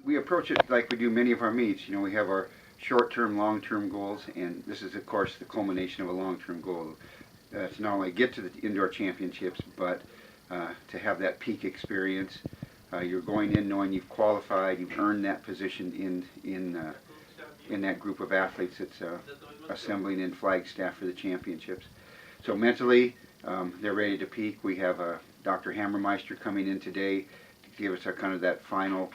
We approach it like we do many of our meets. We have our short-term, long-term goals, and this is, of course, the culmination of a long-term goal. To not only get to the indoor championships, but to have that peak experience. You're going in knowing you've qualified, you've earned that position in that group of athletes that's assembling in Flagstaff for the championships. So mentally, they're ready to peak. We have Dr. Hammermeister coming in today to give us kind of that final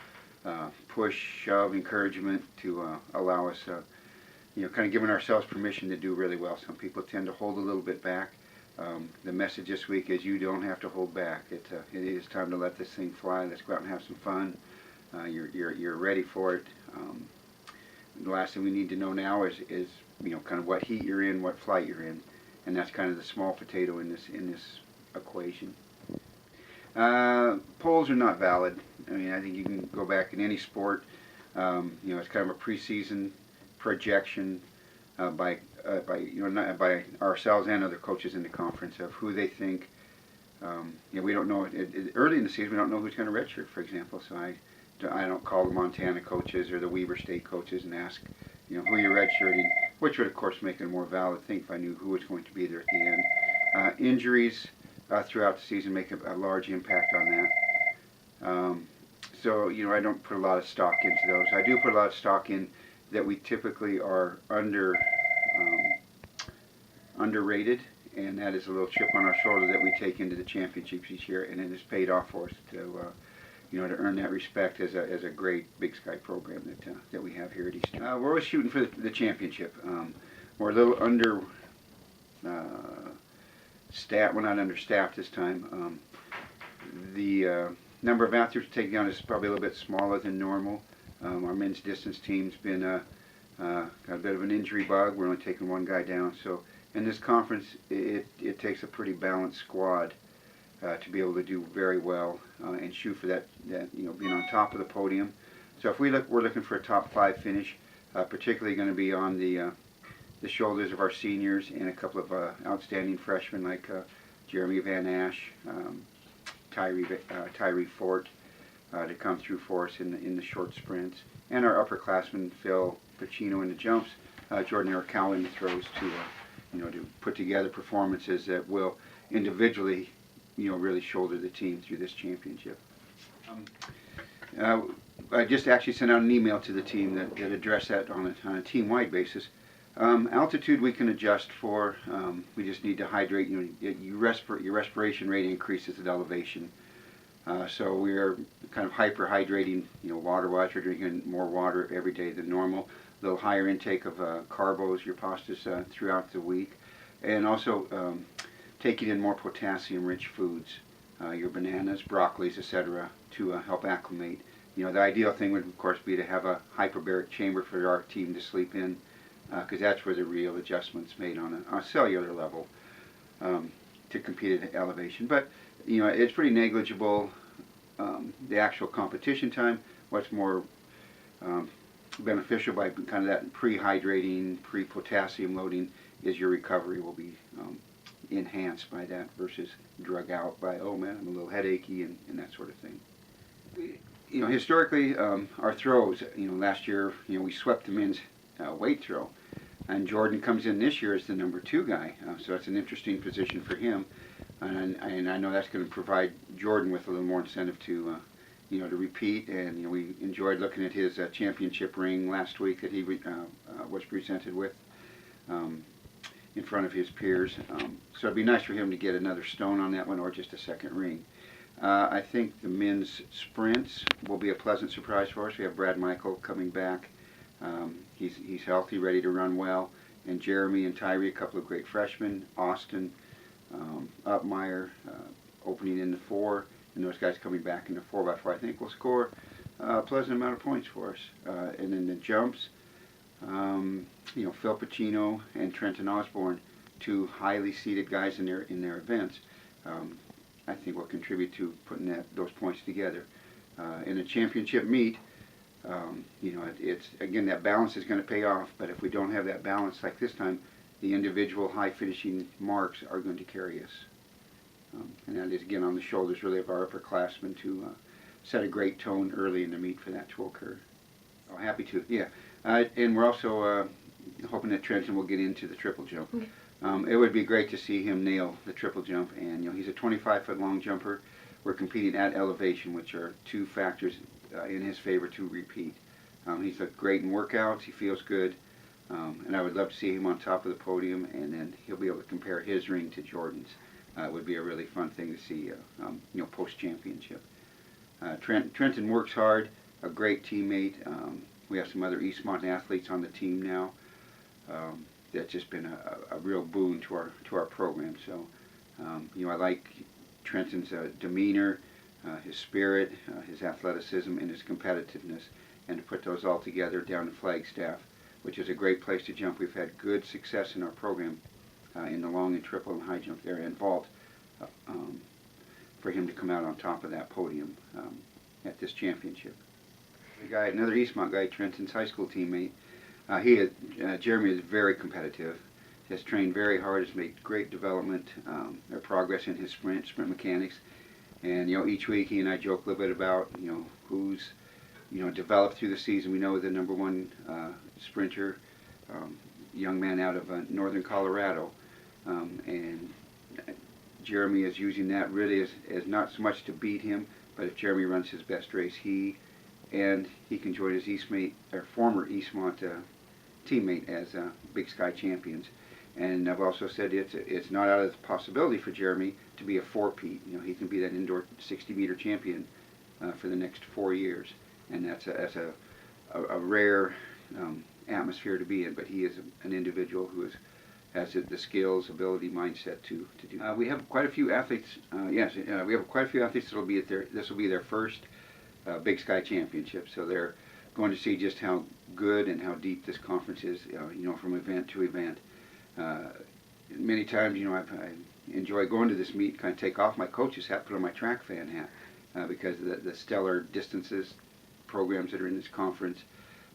push, shove, encouragement to allow us, kind of giving ourselves permission to do really well. Some people tend to hold a little bit back. The message this week is you don't have to hold back. It is time to let this thing fly. Let's go out and have some fun. You're ready for it. The last thing we need to know now is kind of what heat you're in, what flight you're in, and that's kind of the small potato in this equation. Polls are not valid. I mean, I think you can go back in any sport. It's kind of a preseason projection by ourselves and other coaches in the conference of who they think. We don't know early in the season. We don't know who's going to redshirt, for example. So I don't call the Montana coaches or the Weber State coaches and ask, who you're redshirting, which would of course make it a more valid thing if I knew who was going to be there at the end. Injuries throughout the season make a large impact on that. So I don't put a lot of stock into those. I do put a lot of stock in that we typically are underrated, and that is a little chip on our shoulder that we take into the championships each year, and it has paid off for us to earn that respect as a great Big Sky program that we have here at Eastern. We're always shooting for the championship. We're a little staffed. We're not understaffed this time. The number of athletes taken down is probably a little bit smaller than normal. Our men's distance team's been got a bit of an injury bug. We're only taking one guy down. So in this conference, it takes a pretty balanced squad to be able to do very well and shoot for that being on top of the podium. So if we're looking for a top 5 finish, particularly going to be on the shoulders of our seniors and a couple of outstanding freshmen like Jeremy Van Ash, Tyree Fort to come through for us in the short sprints, and our upperclassmen Phil Pacino in the jumps, Jordan Arakawa in the throws to put together performances that will individually really shoulder the team through this championship. I just actually sent out an email to the team that addressed that on a team-wide basis. Altitude we can adjust for. We just need to hydrate. Your respiration rate increases at elevation. So we are kind of hyper-hydrating, water-wise. We're drinking more water every day than normal. A little higher intake of carbos, your pastas throughout the week. And also taking in more potassium-rich foods, your bananas, broccolis, etc., to help acclimate. The ideal thing would, of course, be to have a hyperbaric chamber for our team to sleep in, because that's where the real adjustment's made on a cellular level to compete at elevation. But it's pretty negligible. The actual competition time, what's more beneficial by kind of that pre-hydrating, pre-potassium loading, is your recovery will be enhanced by that versus drug out by, oh man, I'm a little headachy and that sort of thing. Historically, our throws, last year, we swept the men's weight throw, and Jordan comes in this year as the number 2 guy, so that's an interesting position for him, and I know that's going to provide Jordan with a little more incentive to repeat. And we enjoyed looking at his championship ring last week that he was presented with in front of his peers. So it'd be nice for him to get another stone on that one, or just a second ring. I think the men's sprints will be a pleasant surprise for us. We have Brad Michael coming back. He's healthy, ready to run well. And Jeremy and Tyree, a couple of great freshmen. Austin, Upmeyer, opening in the 4, and those guys coming back in the 4x4, I think will score a pleasant amount of points for us. And then the jumps, Phil Pacino and Trenton Osborne, 2 highly seeded guys in their events, I think will contribute to putting those points together. In a championship meet, it's again, that balance is going to pay off, but if we don't have that balance like this time, the individual high finishing marks are going to carry us. And that is again on the shoulders really of our upperclassmen to set a great tone early in the meet for that to occur. Oh, happy to, yeah. And we're also hoping that Trenton will get into the triple jump. Okay. It would be great to see him nail the triple jump, and he's a 25-foot long jumper. We're competing at elevation, which are two factors in his favor to repeat. He's looked great in workouts. He feels good, and I would love to see him on top of the podium, and then he'll be able to compare his ring to Jordan's. It would be a really fun thing to see, post-championship. Trenton works hard, a great teammate. We have some other Eastmont athletes on the team now. That's just been a real boon to our program. So, I like Trenton's demeanor, his spirit, his athleticism, and his competitiveness, and to put those all together down in Flagstaff, which is a great place to jump. We've had good success in our program in the long and triple and high jump area and vault for him to come out on top of that podium at this championship. Another Eastmont guy, Trenton's high school teammate. Jeremy is very competitive. Has trained very hard. Has made great development or progress in his sprint mechanics. And each week he and I joke a little bit about who's developed through the season. We know the number one sprinter, young man out of northern Colorado, and Jeremy is using that really as not so much to beat him, but if Jeremy runs his best race, he can join his former Eastmont teammate as Big Sky champions. And I've also said it's not out of the possibility for Jeremy to be a four-peat. He can be that indoor 60-meter champion for the next 4 years, and that's a rare atmosphere to be in. But he is an individual who has the skills, ability, mindset to do. We have quite a few athletes. We have quite a few athletes that will be at this will be their first Big Sky championship. So they're going to see just how good and how deep this conference is. From event to event. Many times, I enjoy going to this meet, kind of take off my coach's hat, put on my track fan hat, because of the stellar distances programs that are in this conference.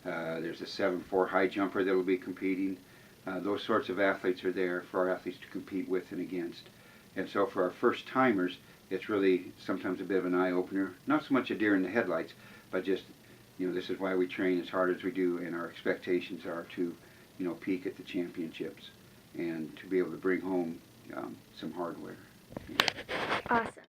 There's a 7'4" high jumper that will be competing. Those sorts of athletes are there for our athletes to compete with and against. And so for our first timers, it's really sometimes a bit of an eye-opener. Not so much a deer in the headlights, but just, this is why we train as hard as we do, and our expectations are to, peak at the championships and to be able to bring home some hardware. Awesome.